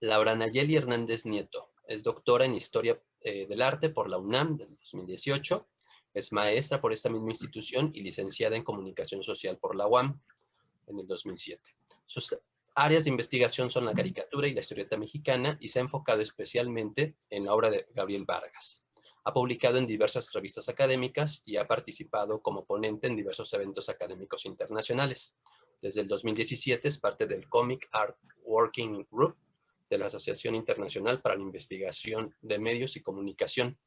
Laura Nayeli Hernández Nieto es doctora en Historia del Arte por la UNAM del 2018. Es maestra por esta misma institución y licenciada en Comunicación Social por la UAM en el 2007. Sus áreas de investigación son la caricatura y la historieta mexicana y se ha enfocado especialmente en la obra de Gabriel Vargas. Ha publicado en diversas revistas académicas y ha participado como ponente en diversos eventos académicos internacionales. Desde el 2017 es parte del Comic Art Working Group de la Asociación Internacional para la Investigación de Medios y Comunicación.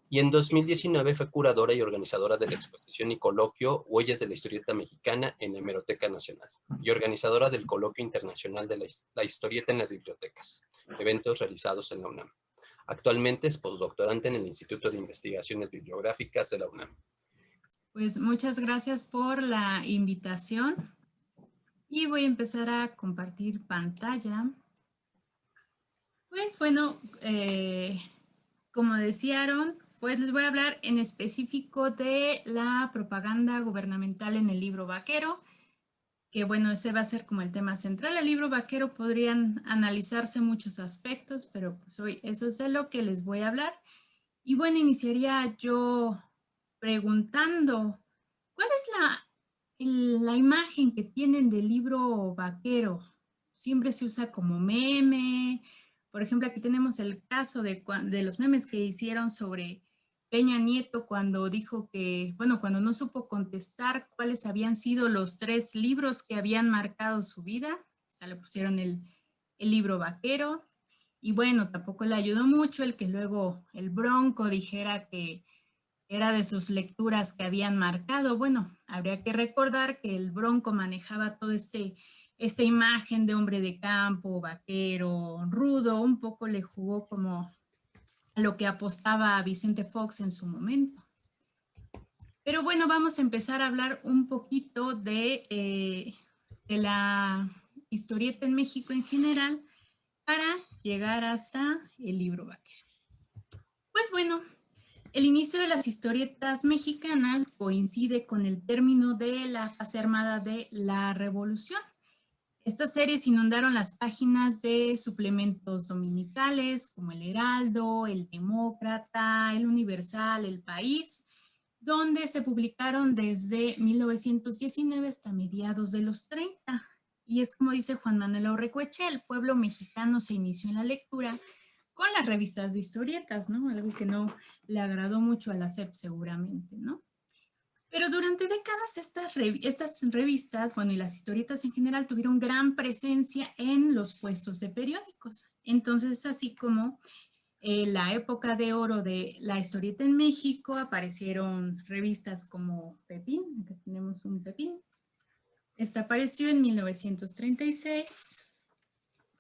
Y en 2019 fue curadora y organizadora de la exposición y coloquio Huellas de la Historieta Mexicana en la Hemeroteca Nacional y organizadora del Coloquio Internacional de la Historieta en las Bibliotecas, eventos realizados en la UNAM. Actualmente es postdoctorante en el Instituto de Investigaciones Bibliográficas de la UNAM. Pues muchas gracias por la invitación y voy a empezar a compartir pantalla. Pues bueno, como decían, pues les voy a hablar en específico de la propaganda gubernamental en el libro vaquero, que bueno, ese va a ser como el tema central. El libro vaquero podrían analizarse muchos aspectos, pero pues hoy eso es de lo que les voy a hablar. Y bueno, iniciaría yo preguntando, ¿cuál es la imagen que tienen del libro vaquero? Siempre se usa como meme. Por ejemplo, aquí tenemos el caso de los memes que hicieron sobre Peña Nieto cuando dijo que, bueno, cuando no supo contestar cuáles habían sido los 3 libros que habían marcado su vida. Hasta le pusieron el libro vaquero. Y bueno, tampoco le ayudó mucho el que luego el Bronco dijera que era de sus lecturas que habían marcado. Bueno, habría que recordar que el Bronco manejaba todo esta imagen de hombre de campo, vaquero, rudo, un poco le jugó como a lo que apostaba a Vicente Fox en su momento. Pero bueno, vamos a empezar a hablar un poquito de la historieta en México en general para llegar hasta el libro vaquero. Pues bueno, el inicio de las historietas mexicanas coincide con el término de la fase armada de la Revolución. Estas series inundaron las páginas de suplementos dominicales como El Heraldo, El Demócrata, El Universal, El País, donde se publicaron desde 1919 hasta mediados de los 30. Y es como dice Juan Manuel Aurrecoechea, el pueblo mexicano se inició en la lectura con las revistas de historietas, ¿no? Algo que no le agradó mucho a la SEP seguramente, ¿no? Pero durante décadas estas revistas, bueno, y las historietas en general tuvieron gran presencia en los puestos de periódicos. Entonces es así como la época de oro de la historieta en México aparecieron revistas como Pepín, acá tenemos un Pepín. Esta apareció en 1936.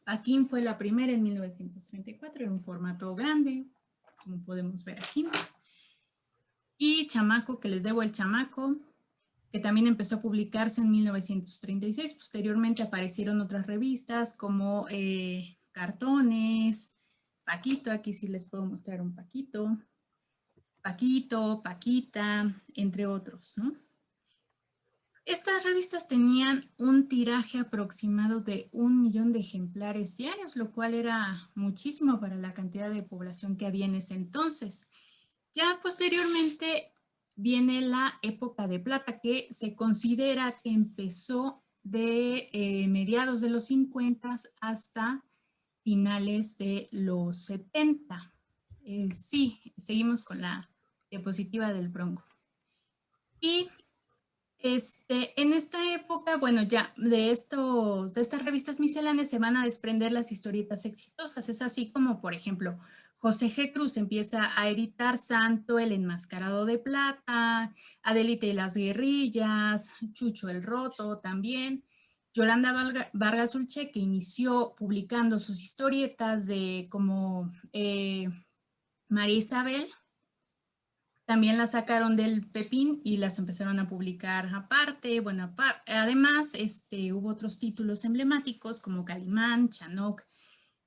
Paquín fue la primera en 1934, en un formato grande, como podemos ver aquí. Y Chamaco, que les debo el Chamaco, que también empezó a publicarse en 1936. Posteriormente aparecieron otras revistas como Cartones, Paquito, aquí sí les puedo mostrar un Paquito, Paquito, Paquita, entre otros, ¿no? Estas revistas tenían un tiraje aproximado de 1 millón de ejemplares diarios, lo cual era muchísimo para la cantidad de población que había en ese entonces. Ya posteriormente viene la época de plata, que se considera que empezó de mediados de los 50 hasta finales de los 70. Sí, seguimos con la diapositiva del Bronco. Y en esta época, bueno, ya de estas revistas misceláneas se van a desprender las historietas exitosas. Es así como, por ejemplo, José G. Cruz empieza a editar Santo, el enmascarado de plata, Adelita y las guerrillas, Chucho el Roto también. Yolanda Vargas Dulce, que inició publicando sus historietas de como María Isabel, también las sacaron del Pepín y las empezaron a publicar aparte. Bueno, además hubo otros títulos emblemáticos como Calimán, Chanoc,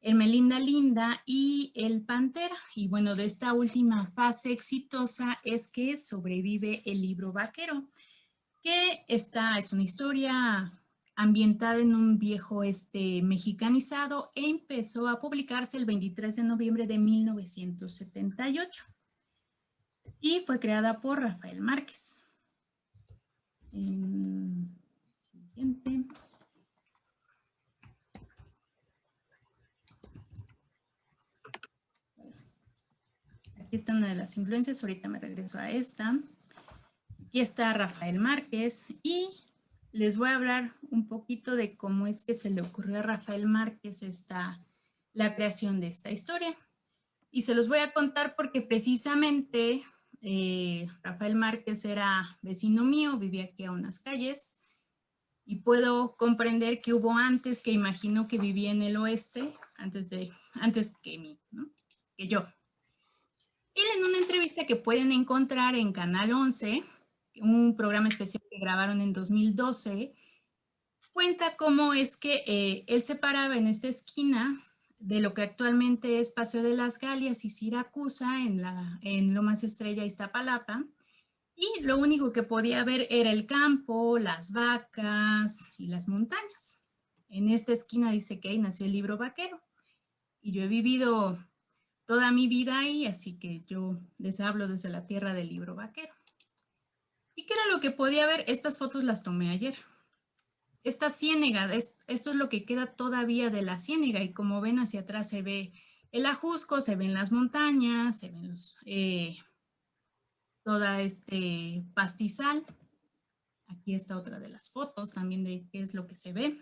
Hermelinda Linda y El Pantera. Y bueno, de esta última fase exitosa es que sobrevive el libro vaquero, que es una historia ambientada en un viejo mexicanizado e empezó a publicarse el 23 de noviembre de 1978 y fue creada por Rafael Márquez. Siguiente. Aquí está una de las influencias, ahorita me regreso a esta. Aquí está Rafael Márquez y les voy a hablar un poquito de cómo es que se le ocurrió a Rafael Márquez la creación de esta historia. Y se los voy a contar porque precisamente Rafael Márquez era vecino mío, vivía aquí a unas calles y puedo comprender que hubo antes que imagino que vivía en el oeste, antes que mí, ¿no? Que yo. Él en una entrevista que pueden encontrar en Canal 11, un programa especial que grabaron en 2012, cuenta cómo es que él se paraba en esta esquina de lo que actualmente es Paseo de las Galias y Siracusa, en Lomas Estrella, Iztapalapa, y lo único que podía ver era el campo, las vacas y las montañas. En esta esquina dice que ahí nació el libro vaquero, y yo he vivido toda mi vida ahí, así que yo les hablo desde la tierra del libro vaquero. ¿Y qué era lo que podía ver? Estas fotos las tomé ayer. Esta ciénega, esto es lo que queda todavía de la ciénega, y como ven hacia atrás se ve el Ajusco, se ven las montañas, se ven toda este pastizal. Aquí está otra de las fotos también de qué es lo que se ve.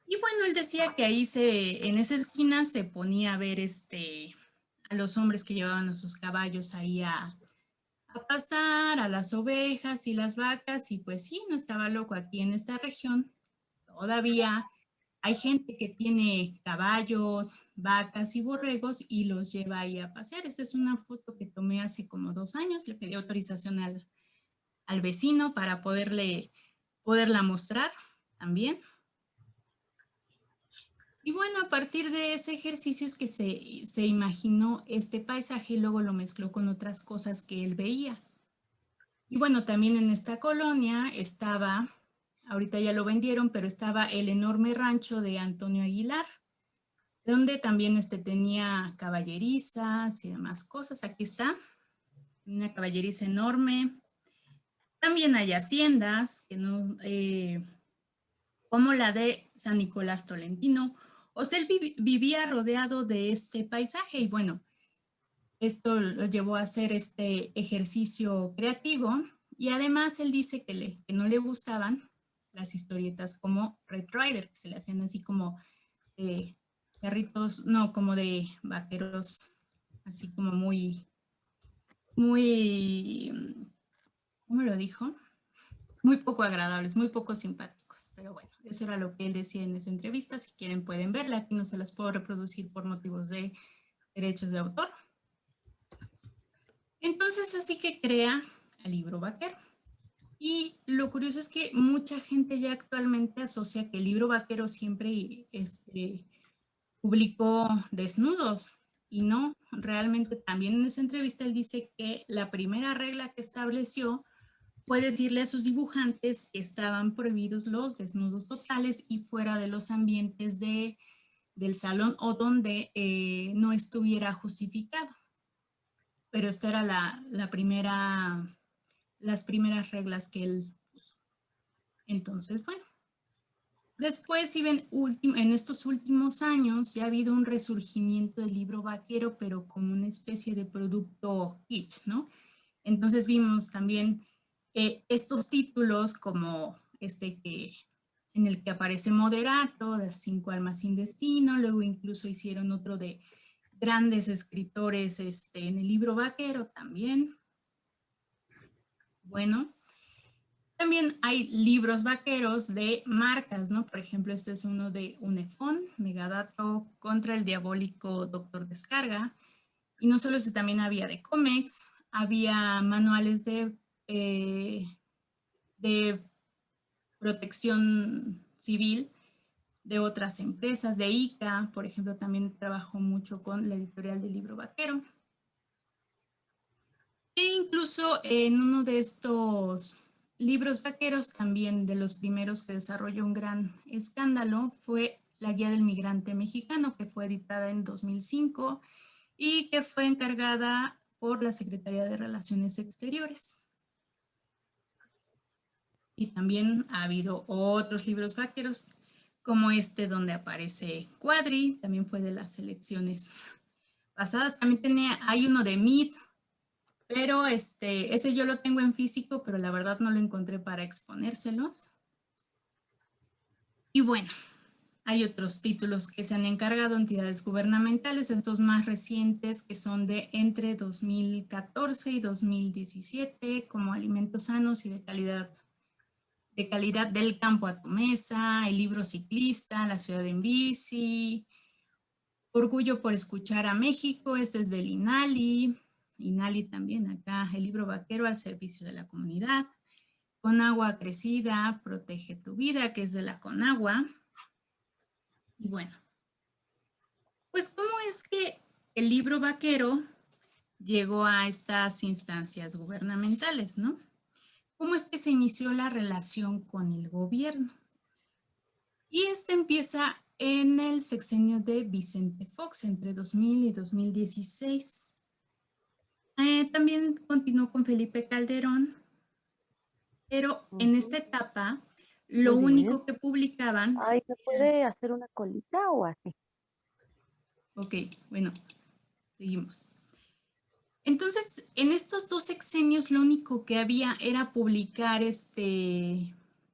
Y bueno, él decía que ahí en esa esquina se ponía a ver a los hombres que llevaban a sus caballos ahí a pastar, a las ovejas y las vacas, y pues sí, no estaba loco. Aquí en esta región todavía hay gente que tiene caballos, vacas y borregos y los lleva ahí a pasear. Esta es una foto que tomé hace como 2 años, le pedí autorización al vecino para poderla mostrar también. Y bueno, a partir de ese ejercicio es que se imaginó este paisaje y luego lo mezcló con otras cosas que él veía. Y bueno, también en esta colonia estaba, ahorita ya lo vendieron, pero estaba el enorme rancho de Antonio Aguilar, donde también tenía caballerizas y demás cosas. Aquí está, una caballeriza enorme. También hay haciendas, que no, como la de San Nicolás Tolentino. O sea, él vivía rodeado de este paisaje y bueno, esto lo llevó a hacer este ejercicio creativo y además él dice que no le gustaban las historietas como Red Rider, que se le hacían así como carritos, no, como de vaqueros, así como muy, muy, ¿cómo lo dijo? Muy poco agradables, muy poco simpáticos. Pero bueno, eso era lo que él decía en esa entrevista. Si quieren pueden verla, aquí no se las puedo reproducir por motivos de derechos de autor. Entonces así que crea el libro vaquero. Y lo curioso es que mucha gente ya actualmente asocia que el libro vaquero siempre publicó desnudos y no, realmente también en esa entrevista él dice que la primera regla que estableció fue decirle a sus dibujantes que estaban prohibidos los desnudos totales y fuera de los ambientes del salón o donde no estuviera justificado. Pero esta era las primeras reglas que él puso. Entonces, bueno. Después, si ven, en estos últimos años ya ha habido un resurgimiento del libro vaquero, pero como una especie de producto kitsch, ¿no? Entonces vimos también estos títulos como en el que aparece Moderato, de las 5 almas sin destino, luego incluso hicieron otro de grandes escritores en el libro vaquero también. Bueno, también hay libros vaqueros de marcas, ¿no? Por ejemplo, este es uno de Unefón, Megadato contra el diabólico Doctor Descarga. Y no solo eso, también había de cómics, había manuales de protección civil de otras empresas, de ICA, por ejemplo, también trabajó mucho con la editorial del libro vaquero. E incluso en uno de estos libros vaqueros, también de los primeros que desarrolló un gran escándalo, fue La Guía del Migrante Mexicano, que fue editada en 2005 y que fue encargada por la Secretaría de Relaciones Exteriores. Y también ha habido otros libros vaqueros, como este donde aparece Cuadri, también fue de las elecciones pasadas. También hay uno de Mead, pero ese yo lo tengo en físico, pero la verdad no lo encontré para exponérselos. Y bueno, hay otros títulos que se han encargado entidades gubernamentales, estos más recientes que son de entre 2014 y 2017, como Alimentos Sanos y de calidad del campo a tu mesa, el libro ciclista, La ciudad en bici, Orgullo por escuchar a México, este es del INALI también acá, el libro vaquero al servicio de la comunidad, Con agua crecida, protege tu vida, que es de la Conagua. Y bueno, pues ¿cómo es que el libro vaquero llegó a estas instancias gubernamentales, no? ¿Cómo es que se inició la relación con el gobierno? Y empieza en el sexenio de Vicente Fox, entre 2000 y 2016. También continuó con Felipe Calderón, pero en esta etapa lo Muy bien. único que publicaban... Ay, ¿se puede hacer una colita o así? Ok, bueno, seguimos. Entonces, en estos dos sexenios lo único que había era publicar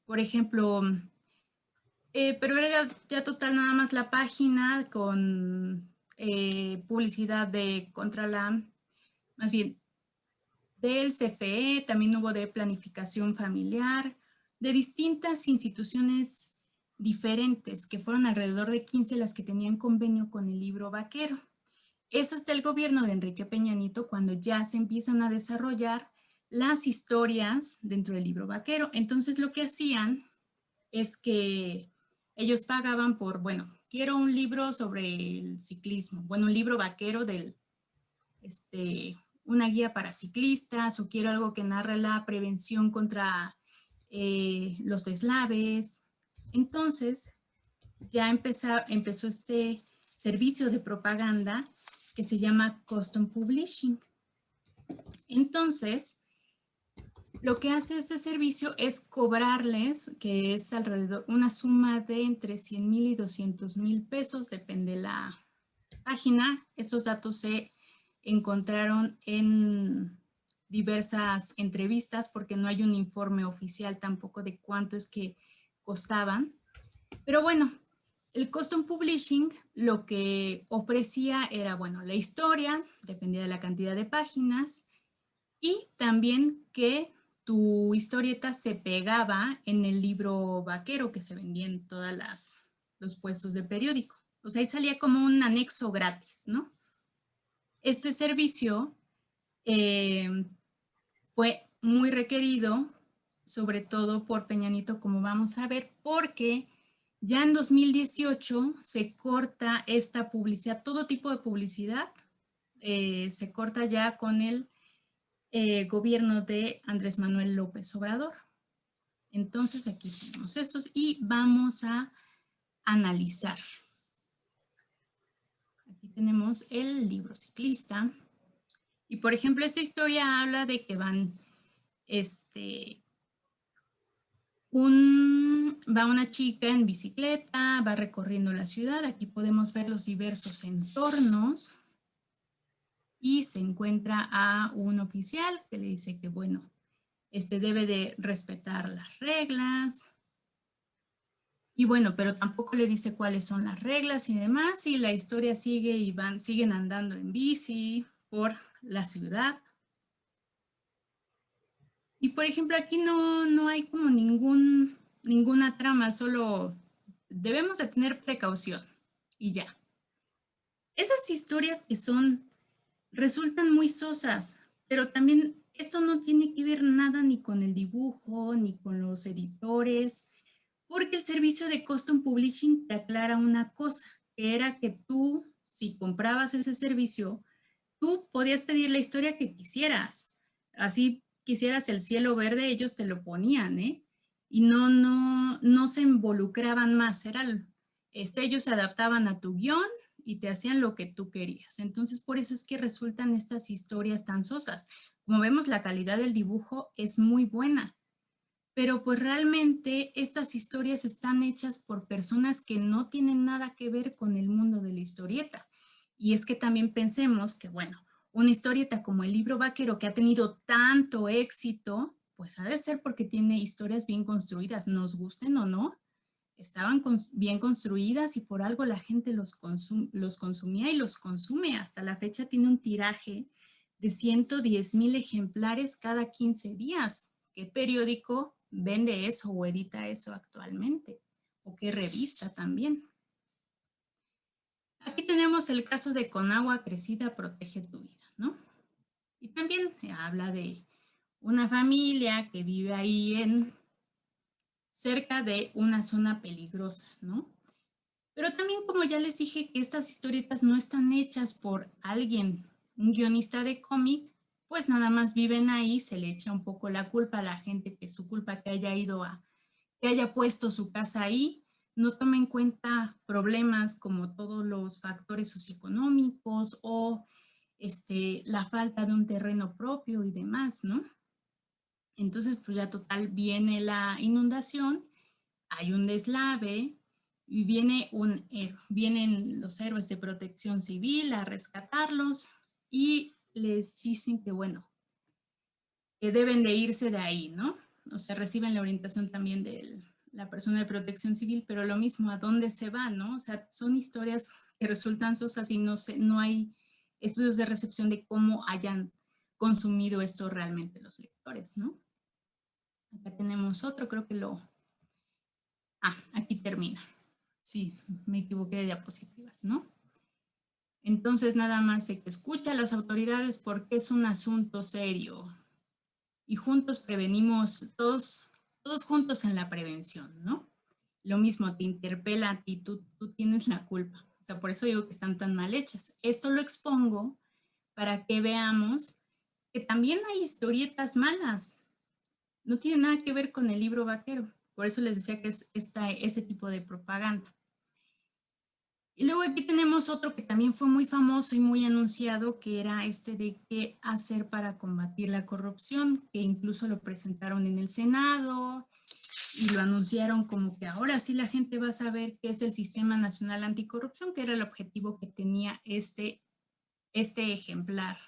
por ejemplo, pero era ya total nada más la página con publicidad más bien, del CFE, también hubo de planificación familiar, de distintas instituciones diferentes, que fueron alrededor de 15 las que tenían convenio con el libro vaquero. Es hasta el gobierno de Enrique Peña Nieto cuando ya se empiezan a desarrollar las historias dentro del libro vaquero. Entonces lo que hacían es que ellos pagaban por, bueno, quiero un libro sobre el ciclismo, bueno, un libro vaquero una guía para ciclistas, o quiero algo que narre la prevención contra los deslaves. Entonces, ya empezó este servicio de propaganda que se llama Custom Publishing. Entonces, lo que hace este servicio es cobrarles, que es alrededor una suma de entre 100,000 y 200,000 pesos, depende la página. Estos datos se encontraron en diversas entrevistas porque no hay un informe oficial tampoco de cuánto es que costaban. Pero bueno, el Custom Publishing lo que ofrecía era, bueno, la historia, dependía de la cantidad de páginas, y también que tu historieta se pegaba en el libro vaquero que se vendía en todos los puestos de periódico. O sea, ahí salía como un anexo gratis, ¿no? Este servicio fue muy requerido, sobre todo por Peña Nieto, como vamos a ver, porque ya en 2018 se corta esta publicidad, todo tipo de publicidad, se corta ya con el gobierno de Andrés Manuel López Obrador. Entonces aquí tenemos estos y vamos a analizar. Aquí tenemos el libro ciclista. Y por ejemplo, esta historia habla de que va una chica en bicicleta, va recorriendo la ciudad. Aquí podemos ver los diversos entornos. Y se encuentra a un oficial que le dice que, bueno, debe de respetar las reglas. Y bueno, pero tampoco le dice cuáles son las reglas y demás. Y la historia sigue y siguen andando en bici por la ciudad. Y por ejemplo, aquí no hay como ninguna trama, solo debemos de tener precaución y ya. Esas historias que resultan muy sosas, pero también esto no tiene que ver nada ni con el dibujo, ni con los editores, porque el servicio de Custom Publishing te aclara una cosa, que era que tú, si comprabas ese servicio, tú podías pedir la historia que quisieras. Así quisieras el cielo verde, ellos te lo ponían, ¿eh? Y no se involucraban más, ellos se adaptaban a tu guión y te hacían lo que tú querías. Entonces, por eso es que resultan estas historias tan sosas. Como vemos, la calidad del dibujo es muy buena, pero pues realmente estas historias están hechas por personas que no tienen nada que ver con el mundo de la historieta. Y es que también pensemos que, bueno, una historieta como el Libro Vaquero, que ha tenido tanto éxito, pues ha de ser porque tiene historias bien construidas, nos gusten o no, estaban bien construidas y por algo la gente los consumía y los consume. Hasta la fecha tiene un tiraje de 110,000 ejemplares cada 15 días. ¿Qué periódico vende eso o edita eso actualmente? ¿O qué revista también? Aquí tenemos el caso de Con agua crecida protege tu vida, ¿no? Y también se habla de una familia que vive ahí cerca de una zona peligrosa, ¿no? Pero también, como ya les dije, que estas historietas no están hechas por alguien, un guionista de cómic, pues nada más viven ahí, se le echa un poco la culpa a la gente, que es su culpa que que haya puesto su casa ahí, no toma en cuenta problemas como todos los factores socioeconómicos o la falta de un terreno propio y demás, ¿no? Entonces, pues ya total, viene la inundación, hay un deslave, y vienen los héroes de protección civil a rescatarlos y les dicen que, bueno, que deben de irse de ahí, ¿no? O sea, reciben la orientación también de la persona de protección civil, pero lo mismo, ¿a dónde se van, no? O sea, son historias que resultan sosas y no hay estudios de recepción de cómo hayan consumido esto realmente los lectores, ¿no? Acá tenemos otro, creo que aquí termina. Sí, me equivoqué de diapositivas, ¿no? Entonces, nada más se que escucha a las autoridades porque es un asunto serio y juntos prevenimos, todos juntos en la prevención, ¿no? Lo mismo, te interpela a ti, tú tienes la culpa. O sea, por eso digo que están tan mal hechas. Esto lo expongo para que veamos que también hay historietas malas. No tiene nada que ver con el Libro Vaquero. Por eso les decía que es ese tipo de propaganda. Y luego aquí tenemos otro que también fue muy famoso y muy anunciado, que era de qué hacer para combatir la corrupción, que incluso lo presentaron en el Senado y lo anunciaron como que ahora sí la gente va a saber qué es el Sistema Nacional Anticorrupción, que era el objetivo que tenía este ejemplar.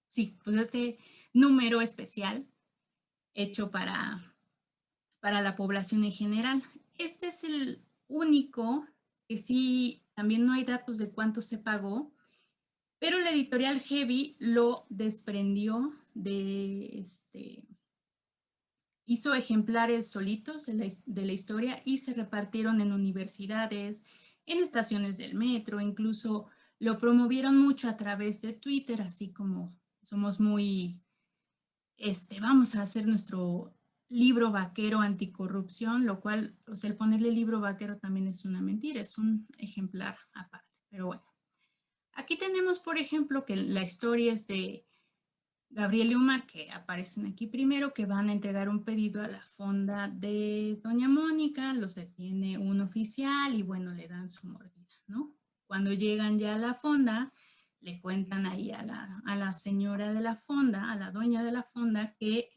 Sí, pues este número especial hecho para la población en general. Este es el único que sí, también no hay datos de cuánto se pagó, pero la editorial Heavy lo desprendió hizo ejemplares solitos de la historia y se repartieron en universidades, en estaciones del metro, incluso lo promovieron mucho a través de Twitter, así como somos muy, vamos a hacer nuestro libro vaquero anticorrupción, lo cual, o sea, el ponerle libro vaquero también es una mentira, es un ejemplar aparte, pero bueno. Aquí tenemos, por ejemplo, que la historia es de Gabriel y Omar, que aparecen aquí primero, que van a entregar un pedido a la fonda de Doña Mónica, los detiene un oficial y bueno, le dan su mordida, ¿no? Cuando llegan ya a la fonda, le cuentan ahí a la señora de la fonda, a la dueña de la fonda, que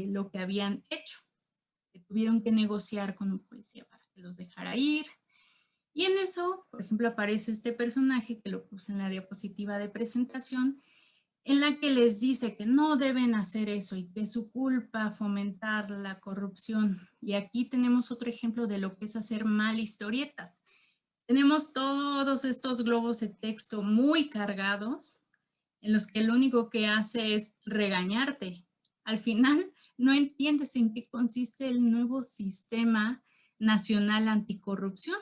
lo que habían hecho, que tuvieron que negociar con un policía para que los dejara ir. Y en eso, por ejemplo, aparece este personaje que lo puse en la diapositiva de presentación, en la que les dice que no deben hacer eso y que es su culpa fomentar la corrupción. Y aquí tenemos otro ejemplo de lo que es hacer mal historietas. Tenemos todos estos globos de texto muy cargados, en los que lo único que hace es regañarte. Al final, no entiendes en qué consiste el nuevo sistema nacional anticorrupción.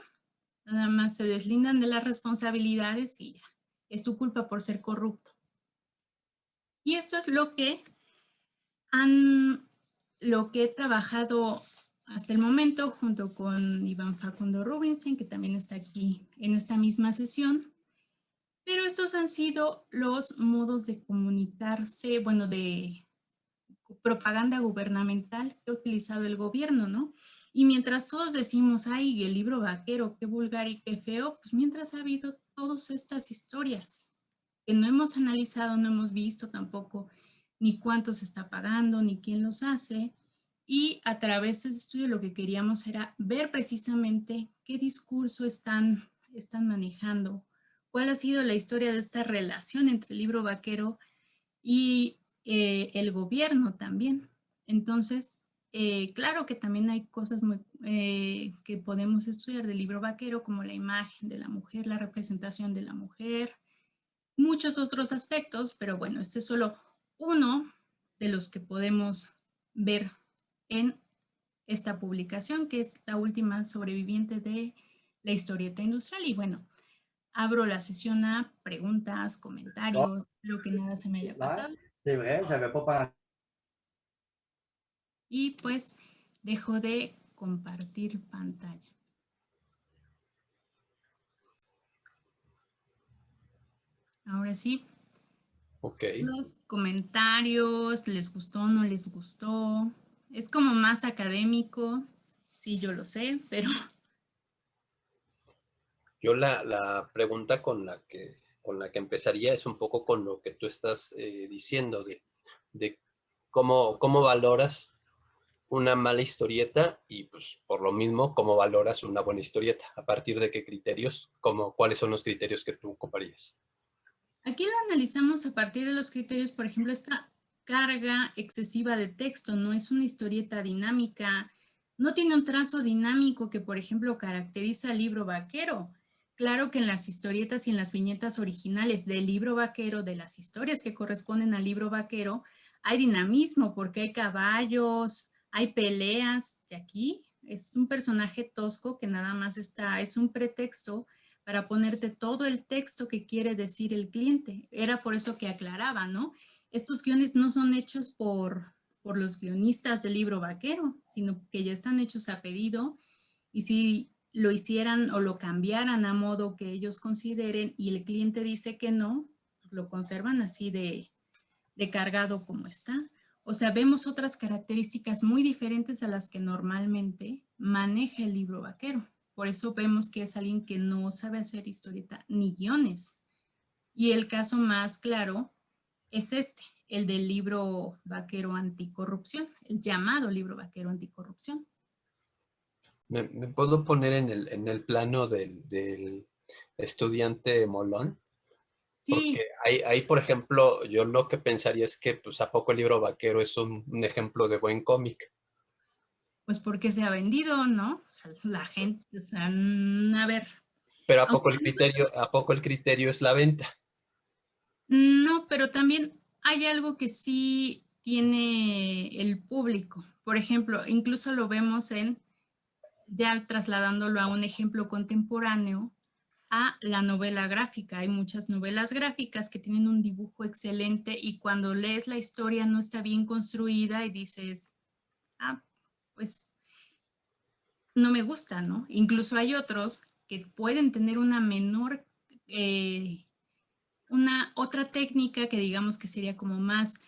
Nada más se deslindan de las responsabilidades y ya. Es tu culpa por ser corrupto. Y eso es lo que he trabajado hasta el momento junto con Iván Facundo Rubinstein, que también está aquí en esta misma sesión. Pero estos han sido los modos de comunicarse, bueno, de propaganda gubernamental que ha utilizado el gobierno, ¿no? Y mientras todos decimos, ay, el libro vaquero, qué vulgar y qué feo, pues mientras ha habido todas estas historias que no hemos analizado, no hemos visto tampoco ni cuánto se está pagando, ni quién los hace. Y a través de este estudio lo que queríamos era ver precisamente qué discurso están manejando, cuál ha sido la historia de esta relación entre el libro vaquero y el gobierno también. Entonces, claro que también hay cosas muy, que podemos estudiar del libro vaquero, como la imagen de la mujer, la representación de la mujer, muchos otros aspectos, pero bueno, este es solo uno de los que podemos ver en esta publicación, que es la última sobreviviente de la historieta industrial. Y bueno, abro la sesión a preguntas, comentarios, espero que nada se me haya pasado. C'est vrai, j'avais pas pensé. Y pues dejo de compartir pantalla. Ahora sí, Ok. los comentarios, ¿les gustó, no les gustó? Es como más académico, sí, yo lo sé, pero Yo la pregunta con la que empezaría es un poco con lo que tú estás diciendo de cómo valoras una mala historieta y pues por lo mismo cómo valoras una buena historieta, a partir de qué criterios, cuáles son los criterios que tú ocuparías. aquí lo analizamos a partir de los criterios, por ejemplo, esta carga excesiva de texto, no es una historieta dinámica, no tiene un trazo dinámico que, por ejemplo, caracteriza al libro vaquero. Claro que en las historietas y en las viñetas originales del libro vaquero, de las historias que corresponden al libro vaquero, hay dinamismo porque hay caballos, hay peleas, y aquí es un personaje tosco que nada más es un pretexto para ponerte todo el texto que quiere decir el cliente. Era por eso que aclaraba, ¿no? Estos guiones no son hechos por los guionistas del libro vaquero, sino que ya están hechos a pedido, y si lo hicieran o lo cambiaran a modo que ellos consideren y el cliente dice que no, lo conservan así de cargado como está. O sea, vemos otras características muy diferentes a las que normalmente maneja el libro vaquero. Por eso vemos que es alguien que no sabe hacer historieta ni guiones. Y el caso más claro es este, el del libro vaquero anticorrupción, el llamado libro vaquero anticorrupción. ¿Me puedo poner en el plano del estudiante molón? Sí, Porque ahí, por ejemplo, yo lo que pensaría es que, pues, ¿a poco el libro vaquero es un ejemplo de buen cómic? pues porque se ha vendido, ¿no? O sea, la gente, o sea, a ver. Pero Aunque ¿a poco el criterio es la venta? no, pero también hay algo que sí tiene el público. Por ejemplo, incluso lo vemos ya trasladándolo a un ejemplo contemporáneo, a la novela gráfica. Hay muchas novelas gráficas que tienen un dibujo excelente y cuando lees la historia no está bien construida y dices, ah, pues no me gusta, ¿no? Incluso hay otros que pueden tener una menor, una otra técnica que digamos que sería como más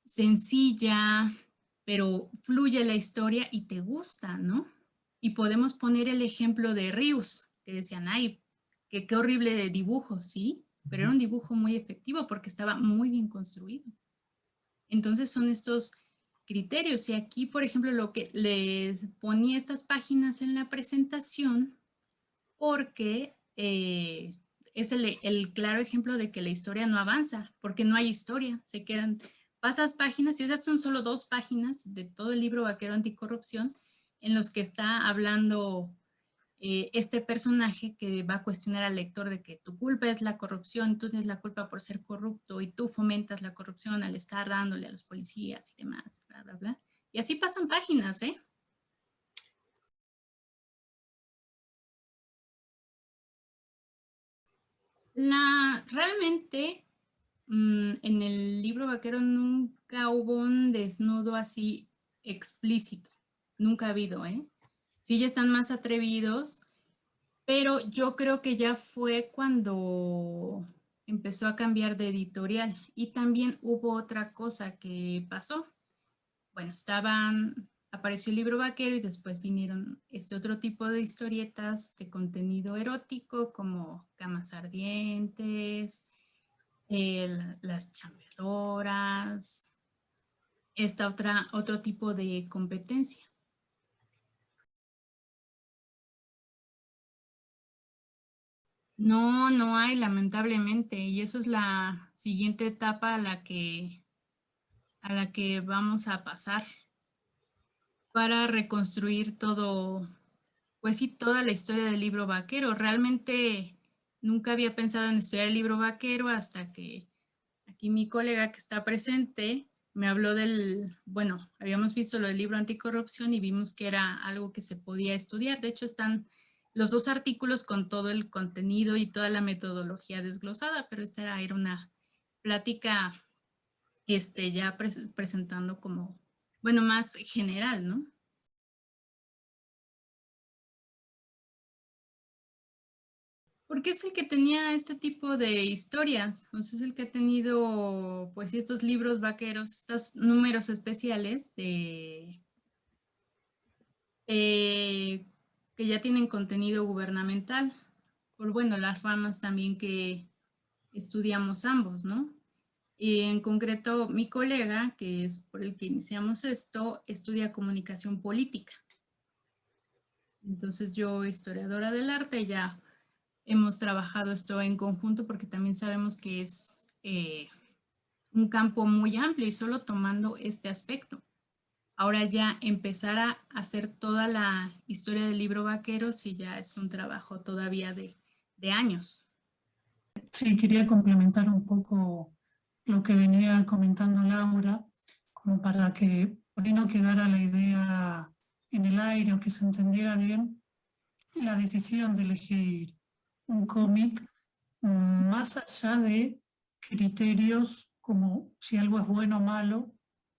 sencilla, pero fluye la historia y te gusta, ¿no? Y podemos poner el ejemplo de Rius, que decían, ay, qué horrible de dibujo, ¿sí? Pero era un dibujo muy efectivo porque estaba muy bien construido. Entonces son estos criterios. Y aquí, por ejemplo, lo que les ponía estas páginas en la presentación, porque es el claro ejemplo de que la historia no avanza, porque no hay historia, se quedan, pasas páginas, y esas son solo 2 páginas de todo el libro Vaquero Anticorrupción, en los que está hablando este personaje que va a cuestionar al lector de que tu culpa es la corrupción, tú tienes la culpa por ser corrupto y tú fomentas la corrupción al estar dándole a los policías y demás, bla, bla, bla. Y así pasan páginas, ¿eh? Realmente en el libro vaquero nunca hubo un desnudo así explícito, nunca ha habido, ¿eh? Sí, ya están más atrevidos, pero yo creo que ya fue cuando empezó a cambiar de editorial. Y también hubo otra cosa que pasó, bueno, apareció el libro vaquero y después vinieron este otro tipo de historietas de contenido erótico como Camas Ardientes, Las Chambeadoras, otro tipo de competencia. No, no hay, lamentablemente, y eso es la siguiente etapa a la que vamos a pasar para reconstruir todo, pues sí, toda la historia del libro vaquero. Realmente nunca había pensado en estudiar el libro vaquero hasta que aquí mi colega que está presente me habló bueno, habíamos visto lo del libro anticorrupción y vimos que era algo que se podía estudiar. De hecho, están los 2 artículos con todo el contenido y toda la metodología desglosada, pero esta era una plática ya presentando como, bueno, más general, ¿no? Porque es el que tenía este tipo de historias, entonces es el que ha tenido, pues, estos libros vaqueros, estos números especiales que ya tienen contenido gubernamental, por, bueno, las ramas también que estudiamos ambos, ¿no? Y en concreto, mi colega, que es por el que iniciamos esto, estudia comunicación política. Entonces yo, historiadora del arte, ya hemos trabajado esto en conjunto porque también sabemos que es un campo muy amplio y solo tomando este aspecto. Ahora ya empezar a hacer toda la historia del libro vaquero sí ya es un trabajo todavía de años. Sí, quería complementar un poco lo que venía comentando Laura, como para que por ahí no quedara la idea en el aire o que se entendiera bien la decisión de elegir un cómic, más allá de criterios como si algo es bueno o malo,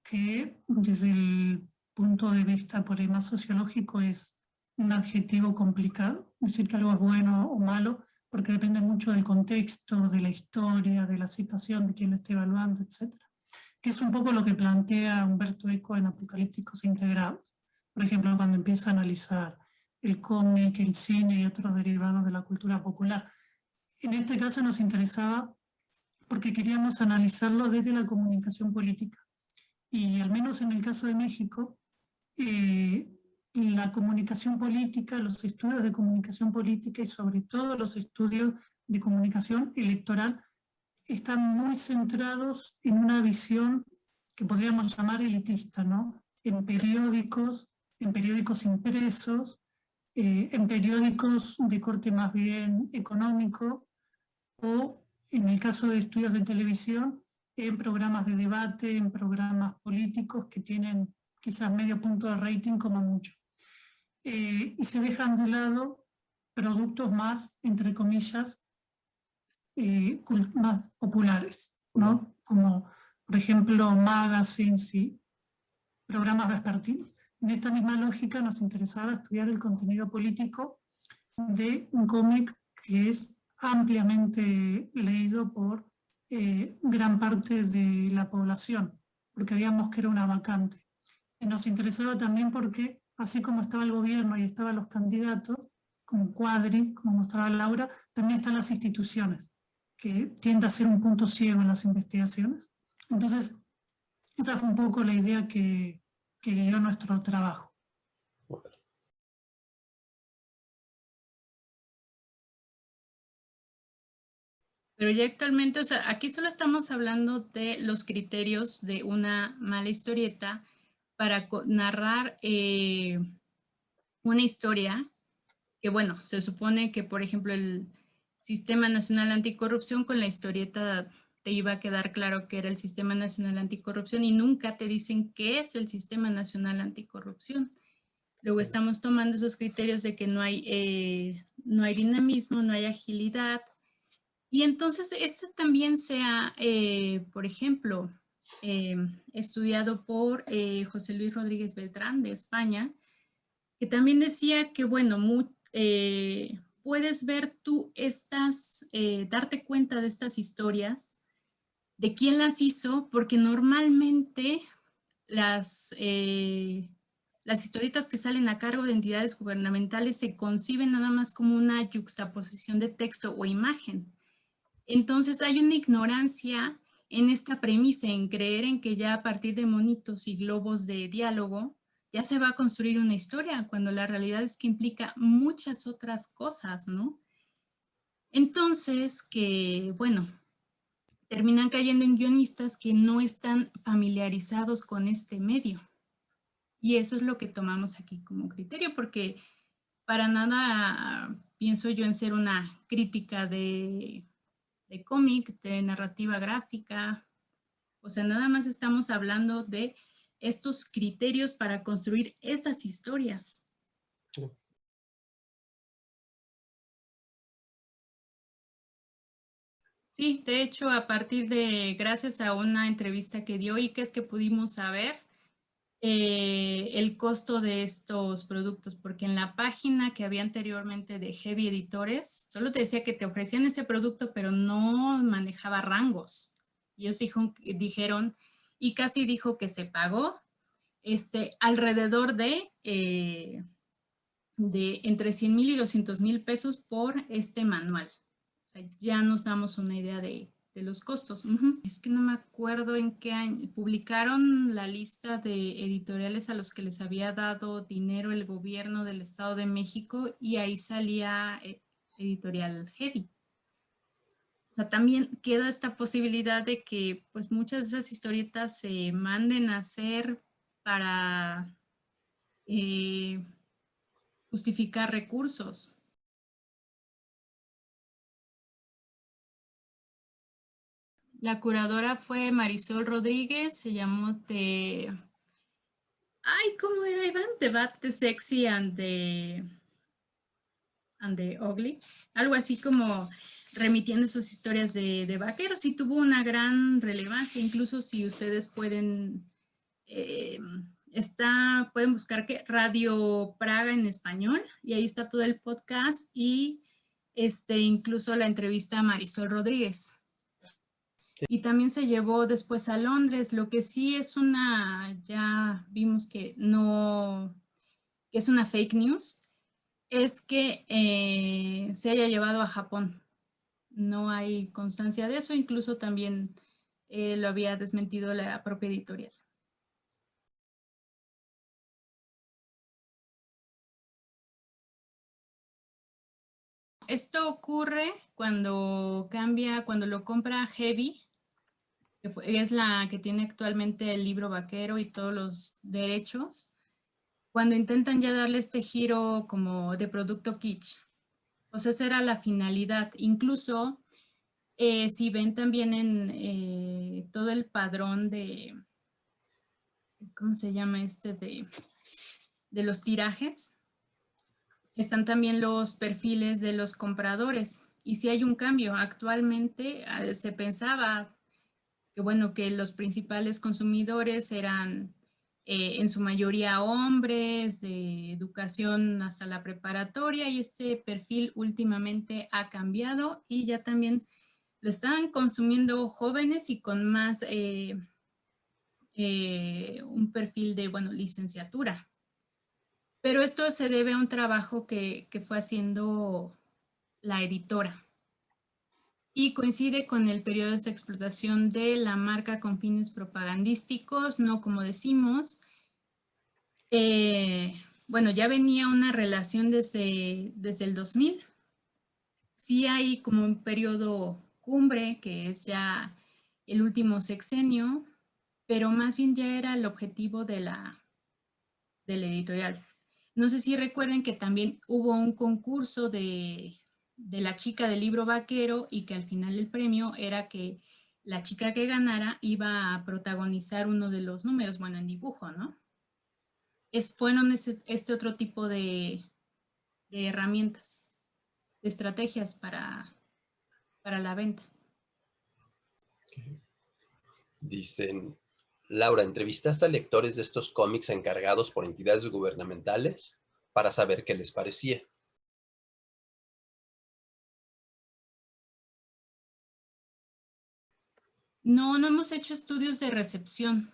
que desde el punto de vista por ahí más sociológico es un adjetivo complicado, decir que algo es bueno o malo, porque depende mucho del contexto, de la historia, de la situación, de quién lo esté evaluando, etc. Que es un poco lo que plantea Humberto Eco en Apocalípticos Integrados. Por ejemplo, cuando empieza a analizar el cómic, el cine y otros derivados de la cultura popular. En este caso nos interesaba porque queríamos analizarlo desde la comunicación política. Y al menos en el caso de México, la comunicación política, los estudios de comunicación política y sobre todo los estudios de comunicación electoral están muy centrados en una visión que podríamos llamar elitista, ¿no? En periódicos impresos, en periódicos de corte más bien económico o, en el caso de estudios de televisión, en programas de debate, en programas políticos que tienen quizás medio punto de rating como mucho. Y se dejan de lado productos más, entre comillas, más populares, ¿no? Como, por ejemplo, magazines y programas vespertinos. En esta misma lógica nos interesaba estudiar el contenido político de un cómic que es ampliamente leído por gran parte de la población, porque veíamos que era una vacante. Y nos interesaba también porque, así como estaba el gobierno y estaban los candidatos, como Cuadri, como mostraba Laura, también están las instituciones, que tiende a ser un punto ciego en las investigaciones. Entonces, esa fue un poco la idea que guió nuestro trabajo. Pero ya actualmente, o sea, aquí solo estamos hablando de los criterios de una mala historieta para narrar una historia que, bueno, se supone que, por ejemplo, el Sistema Nacional Anticorrupción con la historieta te iba a quedar claro que era el Sistema Nacional Anticorrupción y nunca te dicen qué es el Sistema Nacional Anticorrupción. Luego estamos tomando esos criterios de que no hay dinamismo, no hay agilidad. Y entonces este también se ha, por ejemplo, estudiado por José Luis Rodríguez Beltrán de España, que también decía que, bueno, puedes ver tú darte cuenta de estas historias, de quién las hizo, porque normalmente las historietas que salen a cargo de entidades gubernamentales se conciben nada más como una yuxtaposición de texto o imagen. Entonces hay una ignorancia en esta premisa, en creer en que ya a partir de monitos y globos de diálogo ya se va a construir una historia, cuando la realidad es que implica muchas otras cosas, ¿no? Entonces, que bueno, terminan cayendo en guionistas que no están familiarizados con este medio. Y eso es lo que tomamos aquí como criterio, porque para nada pienso yo en ser una crítica de cómic, de narrativa gráfica. O sea, nada más estamos hablando de estos criterios para construir estas historias. Sí, de hecho, a partir de, gracias a una entrevista que dio y que es que pudimos saber el costo de estos productos, porque en la página que había anteriormente de Heavy Editores, solo te decía que te ofrecían ese producto, pero no manejaba rangos. Y ellos dijeron, y casi dijo que se pagó alrededor de entre 100,000 y 200,000 pesos por este manual. O sea, ya nos damos una idea de los costos. Es que no me acuerdo en qué año publicaron la lista de editoriales a los que les había dado dinero el gobierno del Estado de México y ahí salía Editorial Heavy. O sea, también queda esta posibilidad de que pues muchas de esas historietas se manden a hacer para justificar recursos. La curadora fue Marisol Rodríguez, se llamó ¿cómo era, Iván? The Bad, the Sexy and the Ugly. Algo así como remitiendo sus historias de vaqueros y tuvo una gran relevancia, incluso si ustedes pueden, pueden buscar que Radio Praga en español y ahí está todo el podcast y incluso la entrevista a Marisol Rodríguez. Y también se llevó después a Londres, lo que sí es ya vimos que no, que es una fake news, es que se haya llevado a Japón. No hay constancia de eso, incluso también lo había desmentido la propia editorial. Esto ocurre cuando lo compra Heavy, que es la que tiene actualmente el libro vaquero y todos los derechos, cuando intentan ya darle este giro como de producto kitsch. O sea, esa era la finalidad. Incluso si ven también en todo el padrón ¿cómo se llama de los tirajes? Están también los perfiles de los compradores. Y si hay un cambio, actualmente se pensaba que bueno, que los principales consumidores eran en su mayoría hombres, de educación hasta la preparatoria, y este perfil últimamente ha cambiado y ya también lo están consumiendo jóvenes y con más un perfil de, bueno, licenciatura. Pero esto se debe a un trabajo que fue haciendo la editora. Y coincide con el periodo de explotación de la marca con fines propagandísticos, no como decimos. Bueno, ya venía una relación desde el 2000. Sí hay como un periodo cumbre, que es ya el último sexenio, pero más bien ya era el objetivo de la editorial. No sé si recuerden que también hubo un concurso de la chica del libro vaquero y que al final el premio era que la chica que ganara iba a protagonizar uno de los números, bueno, en dibujo, ¿no? Fueron este otro tipo de herramientas, de estrategias para la venta. Dicen, Laura, ¿entrevistaste a lectores de estos cómics encargados por entidades gubernamentales para saber qué les parecía? No hemos hecho estudios de recepción.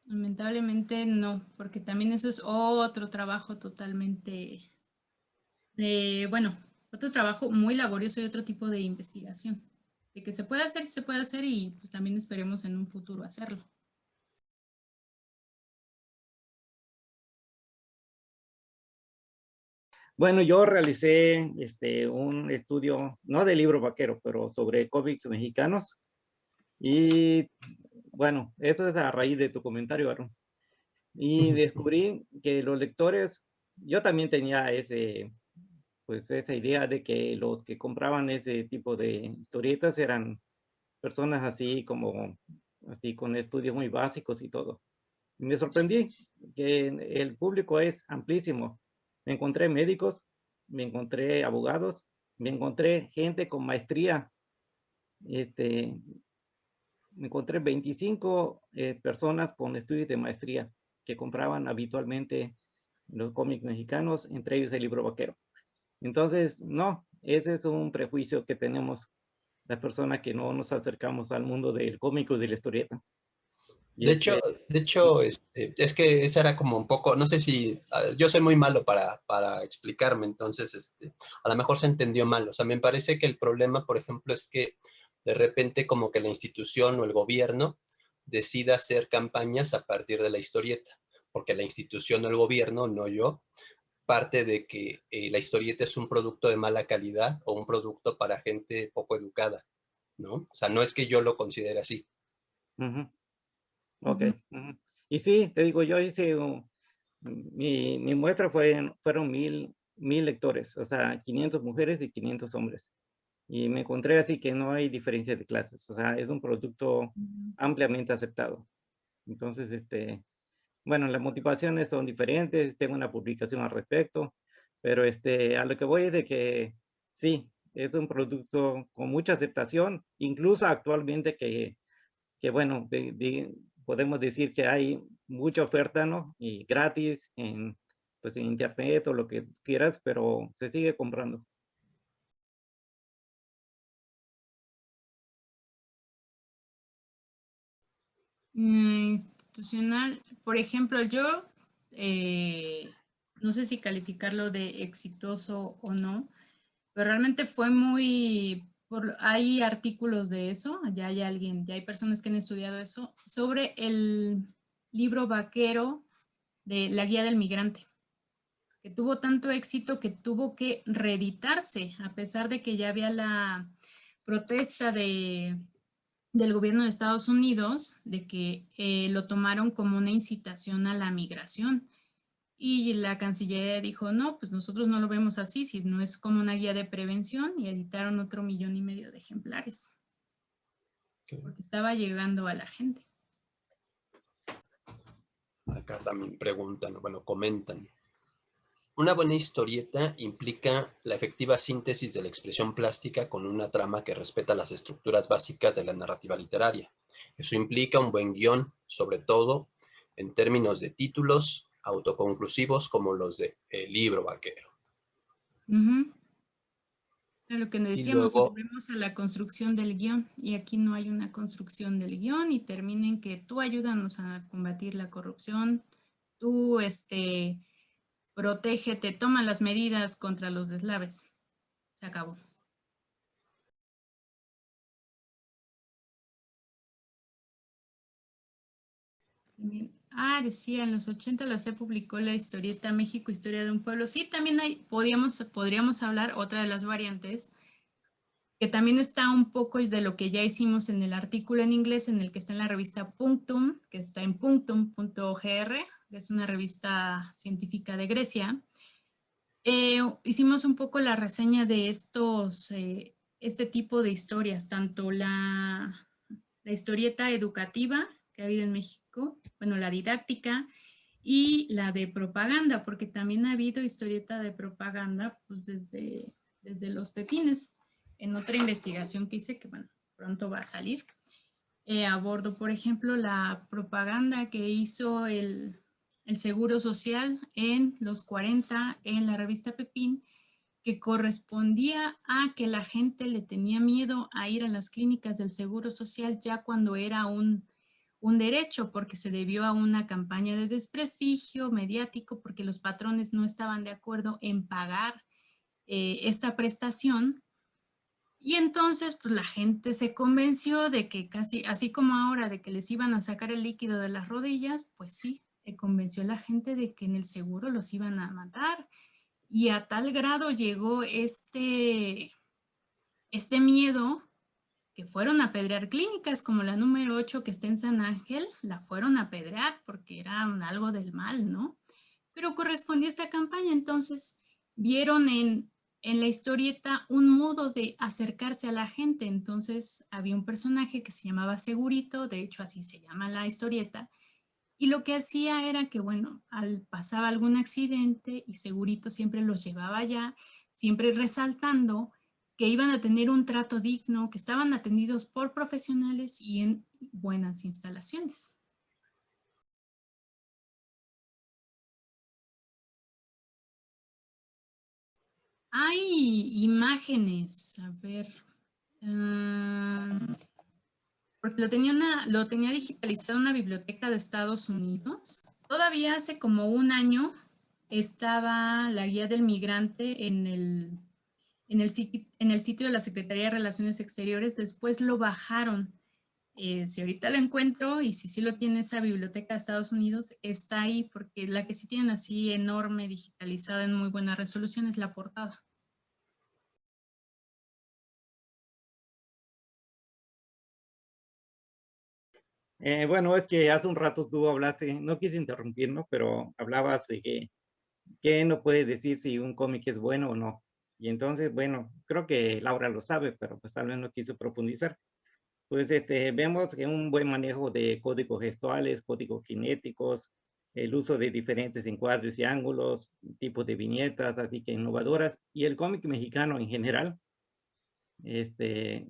Lamentablemente no, porque también eso es otro trabajo totalmente, bueno, otro trabajo muy laborioso y otro tipo de investigación. De que se puede hacer, sí se puede hacer y pues también esperemos en un futuro hacerlo. Bueno, yo realicé un estudio, no de libro vaquero, pero sobre cómics mexicanos. Y bueno, eso es a raíz de tu comentario, Aaron. Y descubrí que los lectores, yo también tenía pues esa idea de que los que compraban ese tipo de historietas eran personas así con estudios muy básicos y todo. Y me sorprendí que el público es amplísimo. Me encontré médicos, me encontré abogados, me encontré gente con maestría. Este, Me encontré 25 personas con estudios de maestría que compraban habitualmente los cómics mexicanos, entre ellos el libro vaquero. Entonces, no, ese es un prejuicio que tenemos las personas que no nos acercamos al mundo del cómic o de la historieta. Y De hecho, es que esa era como un poco, no sé si, yo soy muy malo para explicarme, entonces a lo mejor se entendió mal. O sea, me parece que el problema, por ejemplo, es que de repente como que la institución o el gobierno decida hacer campañas a partir de la historieta, porque la institución o el gobierno, no yo, parte de que la historieta es un producto de mala calidad o un producto para gente poco educada, ¿no? O sea, no es que yo lo considere así. Ok. Y sí, te digo, yo hice, mi muestra fueron 1000 lectores, o sea, 500 mujeres y 500 hombres. Y me encontré así que no hay diferencia de clases, o sea, es un producto ampliamente aceptado. Entonces, bueno, las motivaciones son diferentes, tengo una publicación al respecto, pero a lo que voy es de que sí, es un producto con mucha aceptación, incluso actualmente que bueno, podemos decir que hay mucha oferta, ¿no? Y gratis pues en internet o lo que quieras, pero se sigue comprando. Institucional, por ejemplo, yo no sé si calificarlo de exitoso o no, pero realmente fue hay artículos de eso, ya hay personas que han estudiado eso, sobre el libro vaquero de La Guía del Migrante, que tuvo tanto éxito que tuvo que reeditarse, a pesar de que ya había la protesta del gobierno de Estados Unidos, de que lo tomaron como una incitación a la migración. Y la Cancillería dijo, no, pues nosotros no lo vemos así, sino es como una guía de prevención, y editaron otro 1,5 millones de ejemplares, porque estaba llegando a la gente. Acá también preguntan, bueno, comentan. Una buena historieta implica la efectiva síntesis de la expresión plástica con una trama que respeta las estructuras básicas de la narrativa literaria. Eso implica un buen guión, sobre todo en términos de títulos autoconclusivos como los de El libro vaquero. A lo que Y decíamos, luego, volvemos a la construcción del guión, y aquí no hay una construcción del guión, y termina en que tú ayúdanos a combatir la corrupción, tú protégete, toma las medidas contra los deslaves. Se acabó. Decía, en los 80 la C publicó la historieta México, Historia de un Pueblo. Sí, también podríamos hablar, otra de las variantes, que también está un poco de lo que ya hicimos en el artículo en inglés, en el que está en la revista Punctum, que está en punctum.gr, que es una revista científica de Grecia. Hicimos un poco la reseña de este tipo de historias, tanto la historieta educativa que ha habido en México, bueno, la didáctica, y la de propaganda, porque también ha habido historieta de propaganda pues desde los pepines. En otra investigación que hice, que bueno, pronto va a salir, abordo, por ejemplo, la propaganda que hizo el Seguro Social en los 40 en la revista Pepín, que correspondía a que la gente le tenía miedo a ir a las clínicas del Seguro Social ya cuando era un un derecho porque se debió a una campaña de desprestigio mediático porque los patrones no estaban de acuerdo en pagar esta prestación. Y entonces pues la gente se convenció de que casi, así como ahora, de que les iban a sacar el líquido de las rodillas, pues sí, se convenció la gente de que en el seguro los iban a matar. Y a tal grado llegó este miedo que fueron a apedrear clínicas como la número 8 que está en San Ángel, la fueron a apedrear porque era algo del mal, ¿no? Pero correspondía a esta campaña, entonces vieron en la historieta un modo de acercarse a la gente, entonces había un personaje que se llamaba Segurito, de hecho así se llama la historieta, y lo que hacía era que, bueno, pasaba algún accidente y Segurito siempre los llevaba allá, siempre resaltando que iban a tener un trato digno, que estaban atendidos por profesionales y en buenas instalaciones. Hay imágenes, a ver, porque lo tenía digitalizado en una biblioteca de Estados Unidos. Todavía hace como un año estaba la guía del migrante en el sitio de la Secretaría de Relaciones Exteriores, después lo bajaron. Si ahorita lo encuentro y si sí lo tiene esa biblioteca de Estados Unidos, está ahí porque la que sí tienen así enorme, digitalizada en muy buena resolución es la portada. Bueno, es que hace un rato tú hablaste, no quise interrumpir, ¿no? Pero hablabas de que no puede decir si un cómic es bueno o no. Y entonces, bueno, creo que Laura lo sabe, pero pues tal vez no quiso profundizar. Pues vemos que un buen manejo de códigos gestuales, códigos cinéticos, el uso de diferentes encuadres y ángulos, tipos de viñetas, así que innovadoras, y el cómic mexicano en general, este,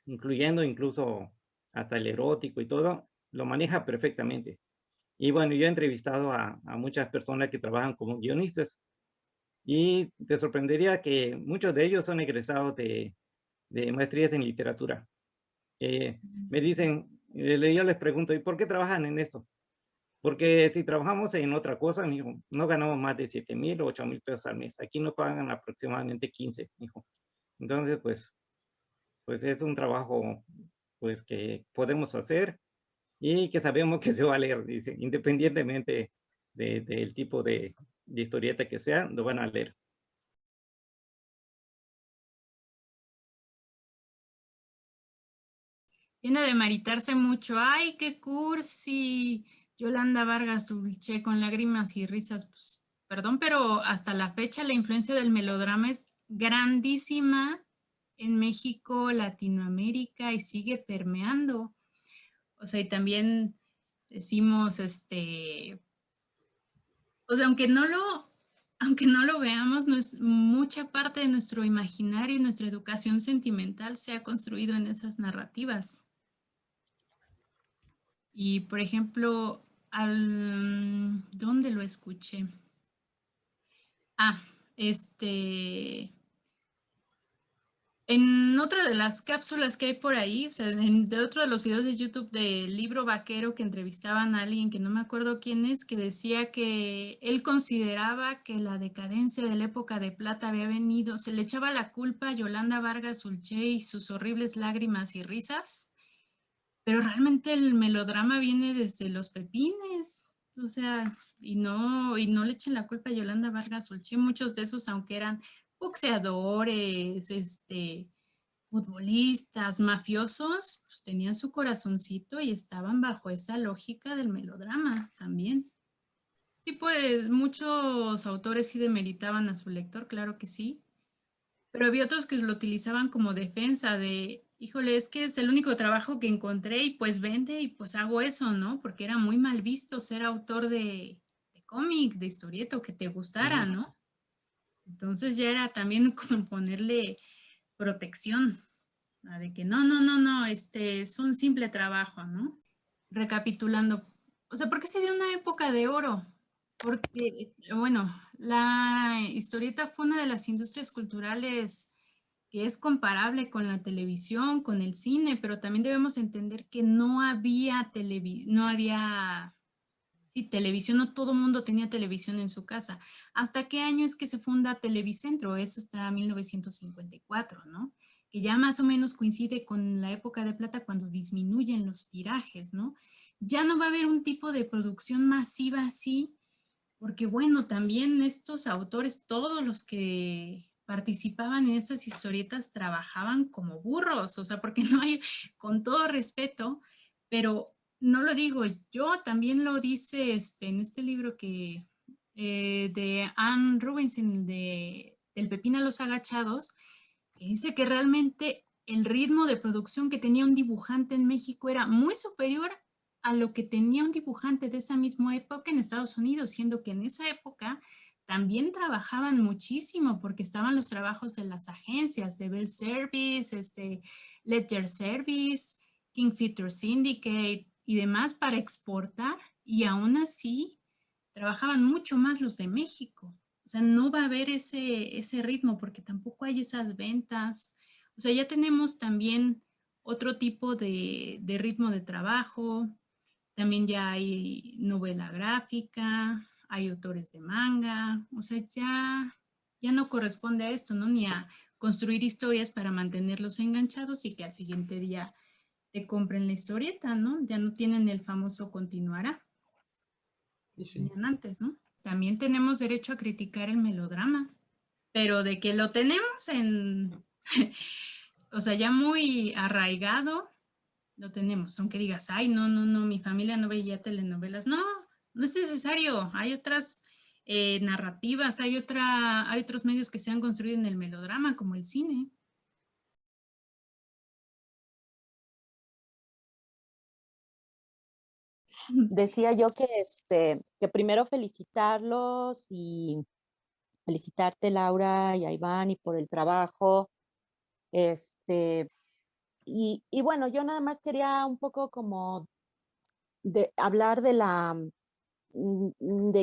incluyendo incluso hasta el erótico y todo, lo maneja perfectamente. Y bueno, yo he entrevistado a muchas personas que trabajan como guionistas y te sorprendería que muchos de ellos son egresados de maestrías en literatura. Me dicen, yo les pregunto, ¿y por qué trabajan en esto? Porque si trabajamos en otra cosa, mijo, no ganamos más de 7,000 o 8,000 pesos al mes. Aquí nos pagan aproximadamente 15, mijo. Entonces, pues es un trabajo pues que podemos hacer y que sabemos que se va a leer, dice, independientemente del tipo de historieta que sea, lo van a leer. Tiene de maritarse mucho. ¡Ay, qué cursi! Yolanda Vargas Dulce con lágrimas y risas. Pues, perdón, pero hasta la fecha la influencia del melodrama es grandísima en México, Latinoamérica y sigue permeando. O sea, y también decimos, o sea, aunque no lo veamos, mucha parte de nuestro imaginario y nuestra educación sentimental se ha construido en esas narrativas. Y, por ejemplo, ¿dónde lo escuché? Ah, en otra de las cápsulas que hay por ahí, o sea, de otro de los videos de YouTube del libro vaquero que entrevistaban a alguien que no me acuerdo quién es, que decía que él consideraba que la decadencia de la época de plata había venido, se le echaba la culpa a Yolanda Vargas Dulce y sus horribles lágrimas y risas, pero realmente el melodrama viene desde los pepines, o sea, y no le echen la culpa a Yolanda Vargas Dulce, muchos de esos, aunque eran boxeadores, futbolistas, mafiosos, pues tenían su corazoncito y estaban bajo esa lógica del melodrama también. Sí, pues muchos autores sí demeritaban a su lector, claro que sí, pero había otros que lo utilizaban como defensa de, híjole, es que es el único trabajo que encontré y pues vende y pues hago eso, ¿no? Porque era muy mal visto ser autor de cómic, de historieta, o que te gustara, ¿no? Entonces ya era también como ponerle protección, de que no, es un simple trabajo, ¿no? Recapitulando, o sea, ¿por qué se dio una época de oro? Porque, bueno, la historieta fue una de las industrias culturales que es comparable con la televisión, con el cine, pero también debemos entender que no había televisión, no todo el mundo tenía televisión en su casa. ¿Hasta qué año es que se funda Televicentro? Es hasta 1954, ¿no? Que ya más o menos coincide con la época de plata cuando disminuyen los tirajes, ¿no? Ya no va a haber un tipo de producción masiva así, porque bueno, también estos autores, todos los que participaban en estas historietas trabajaban como burros, o sea, porque no hay, con todo respeto, pero no lo digo yo, también lo dice en este libro de Anne Rubinstein, del Pepín a los agachados, que dice que realmente el ritmo de producción que tenía un dibujante en México era muy superior a lo que tenía un dibujante de esa misma época en Estados Unidos, siendo que en esa época también trabajaban muchísimo porque estaban los trabajos de las agencias, de Bell Service, Ledger Service, King Feature Syndicate y demás para exportar, y aún así trabajaban mucho más los de México. O sea, no va a haber ese ritmo porque tampoco hay esas ventas. O sea, ya tenemos también otro tipo de ritmo de trabajo. También ya hay novela gráfica, hay autores de manga. O sea, ya no corresponde a esto, ¿no? Ni a construir historias para mantenerlos enganchados y que al siguiente día te compren la historieta, ¿no? Ya no tienen el famoso continuará. Y sí. Tenían antes, ¿no? También tenemos derecho a criticar el melodrama, pero de que lo tenemos o sea, ya muy arraigado, lo tenemos. Aunque digas, ay, no, mi familia no veía telenovelas. No, no es necesario. Hay otras narrativas, hay otros medios que se han construido en el melodrama, como el cine. Decía yo que primero felicitarlos y felicitarte, Laura y a Iván, y por el trabajo. Y bueno, yo nada más quería un poco como hablar de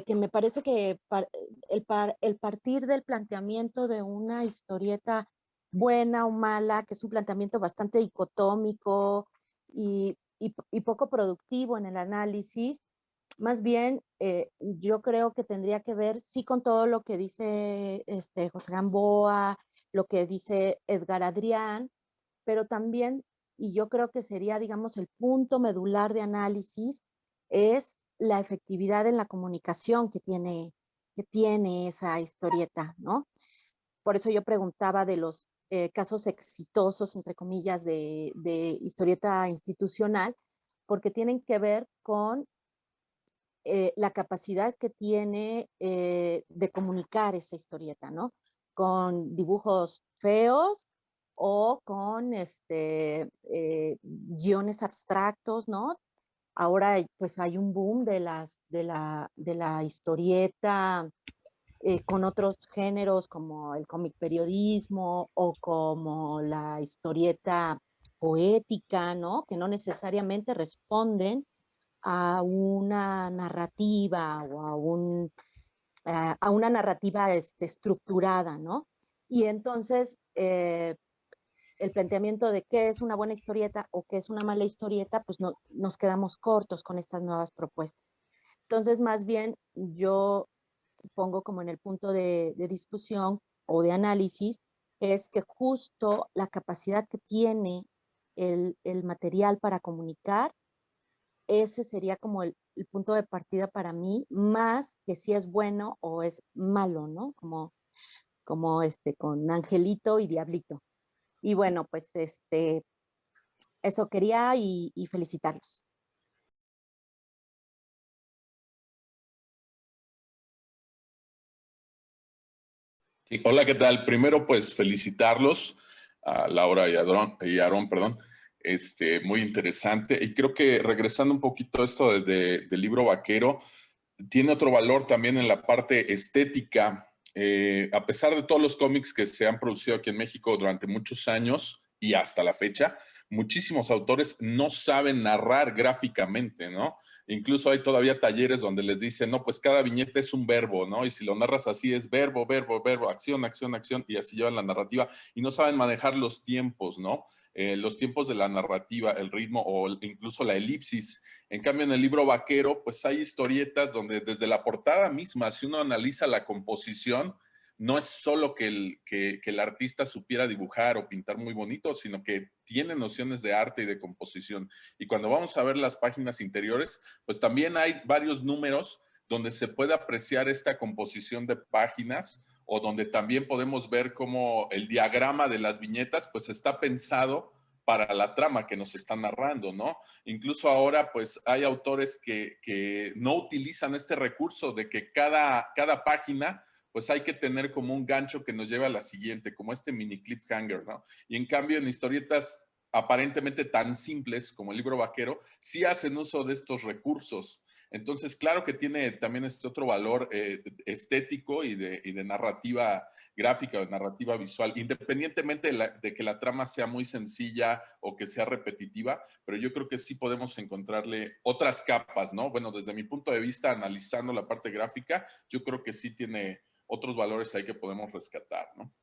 que me parece que el partir del planteamiento de una historieta buena o mala, que es un planteamiento bastante dicotómico y poco productivo en el análisis, más bien yo creo que tendría que ver sí con todo lo que dice José Gamboa, lo que dice Edgar Adrián, pero también, y yo creo que sería, digamos, el punto medular de análisis, es la efectividad en la comunicación que tiene esa historieta, ¿no? Por eso yo preguntaba de los casos exitosos, entre comillas, de historieta institucional, porque tienen que ver con la capacidad que tiene de comunicar esa historieta, ¿no? Con dibujos feos o con guiones abstractos, ¿no? Ahora pues hay un boom de la historieta con otros géneros como el cómic periodismo o como la historieta poética, ¿no? Que no necesariamente responden a una narrativa o a una narrativa estructurada, ¿no? Y entonces el planteamiento de qué es una buena historieta o qué es una mala historieta, pues no, nos quedamos cortos con estas nuevas propuestas. Entonces, más bien, yo pongo como en el punto de discusión o de análisis, es que justo la capacidad que tiene el material para comunicar, ese sería como el punto de partida para mí, más que si es bueno o es malo, ¿no? Como con Angelito y Diablito. Y bueno, pues eso quería y felicitarlos. Sí, hola, ¿qué tal? Primero, pues felicitarlos a Laura y Aarón, perdón. Muy interesante. Y creo que regresando un poquito a esto del libro vaquero, tiene otro valor también en la parte estética. A pesar de todos los cómics que se han producido aquí en México durante muchos años y hasta la fecha, muchísimos autores no saben narrar gráficamente, ¿no? Incluso hay todavía talleres donde les dicen, no, pues cada viñeta es un verbo, ¿no? Y si lo narras así es verbo, verbo, verbo, acción, acción, acción, y así llevan la narrativa y no saben manejar los tiempos, ¿no? Los tiempos de la narrativa, el ritmo o incluso la elipsis. En cambio, en el libro vaquero, pues hay historietas donde desde la portada misma, si uno analiza la composición, no es solo que el artista supiera dibujar o pintar muy bonito, sino que tiene nociones de arte y de composición. Y cuando vamos a ver las páginas interiores, pues también hay varios números donde se puede apreciar esta composición de páginas o donde también podemos ver cómo el diagrama de las viñetas pues está pensado para la trama que nos están narrando, ¿no? Incluso ahora pues hay autores que no utilizan este recurso de que cada página pues hay que tener como un gancho que nos lleve a la siguiente, como este mini cliffhanger, ¿no? Y en cambio en historietas aparentemente tan simples como el libro vaquero, sí hacen uso de estos recursos. Entonces, claro que tiene también este otro valor estético y de narrativa gráfica o narrativa visual, independientemente de que la trama sea muy sencilla o que sea repetitiva, pero yo creo que sí podemos encontrarle otras capas, ¿no? Bueno, desde mi punto de vista, analizando la parte gráfica, yo creo que sí tiene otros valores ahí que podemos rescatar, ¿no?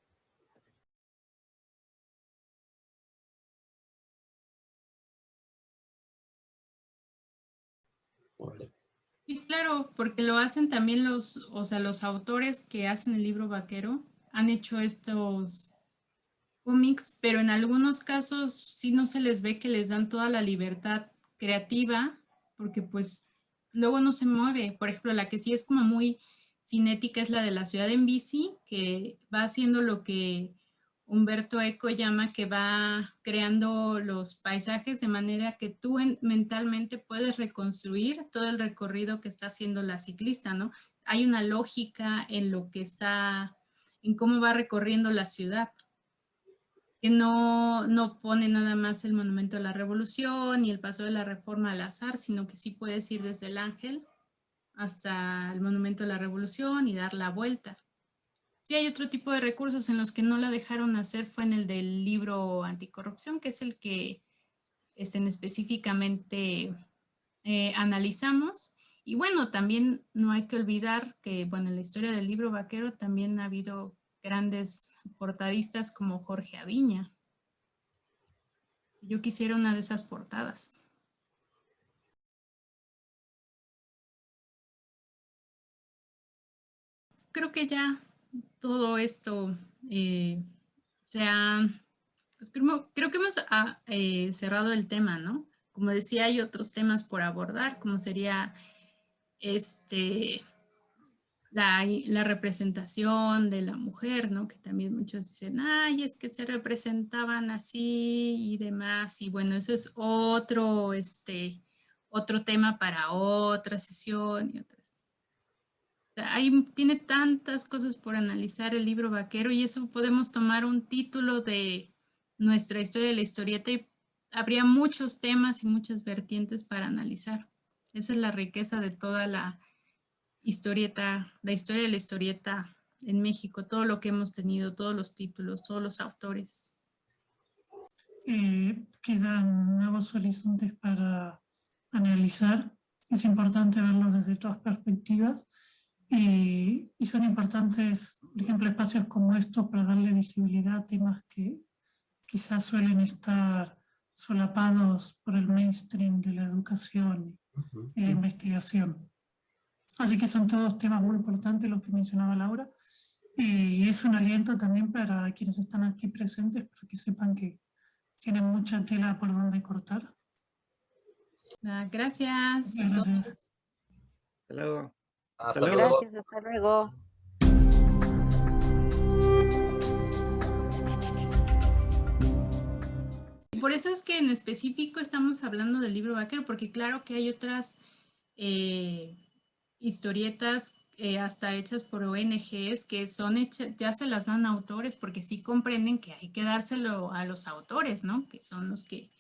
Sí, claro, porque lo hacen también los autores que hacen el libro vaquero han hecho estos cómics, pero en algunos casos sí no se les ve que les dan toda la libertad creativa, porque pues luego no se mueve. Por ejemplo, la que sí es como muy cinética es la de La ciudad en bici, que va haciendo lo que Humberto Eco llama que va creando los paisajes de manera que tú mentalmente puedes reconstruir todo el recorrido que está haciendo la ciclista, ¿no? Hay una lógica en lo que está, en cómo va recorriendo la ciudad, que no pone nada más el Monumento a la Revolución y el Paso de la Reforma al azar, sino que sí puedes ir desde el Ángel hasta el Monumento a la Revolución y dar la vuelta. Sí hay otro tipo de recursos en los que no la dejaron hacer, fue en el del libro anticorrupción, que es el que específicamente analizamos. Y bueno, también no hay que olvidar que, bueno, en la historia del libro vaquero también ha habido grandes portadistas como Jorge Aviña. Yo quisiera una de esas portadas. Creo que ya todo esto pues creo que hemos cerrado el tema, ¿no? Como decía, hay otros temas por abordar, como sería la representación de la mujer, ¿no? Que también muchos dicen, ay, es que se representaban así y demás. Y bueno, eso es otro tema para otra sesión y otras. O sea, tiene tantas cosas por analizar el libro vaquero y eso podemos tomar un título de nuestra historia de la historieta y habría muchos temas y muchas vertientes para analizar. Esa es la riqueza de toda la historieta, la historia de la historieta en México, todo lo que hemos tenido, todos los títulos, todos los autores. Quedan nuevos horizontes para analizar. Es importante verlos desde todas perspectivas y son importantes, por ejemplo, espacios como estos para darle visibilidad a temas que quizás suelen estar solapados por el mainstream de la educación y la investigación. Así que son todos temas muy importantes los que mencionaba Laura y es un aliento también para quienes están aquí presentes para que sepan que tienen mucha tela por donde cortar. Gracias. Gracias. Hasta luego. Hasta luego. luego. Gracias, hasta luego. Por eso es que en específico estamos hablando del libro vaquero, porque claro que hay otras historietas hasta hechas por ONGs que son hechas, ya se las dan a autores porque sí comprenden que hay que dárselo a los autores, ¿no? Que son los que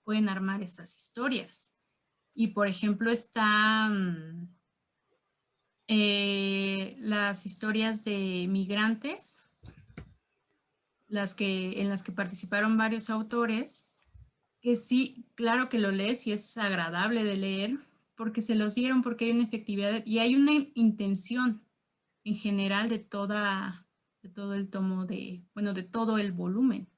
pueden armar esas historias. Y por ejemplo están las historias de migrantes, en las que participaron varios autores que sí, claro que lo lees y es agradable de leer, porque se los dieron, porque hay una efectividad y hay una intención en general de todo el tomo de todo el volumen.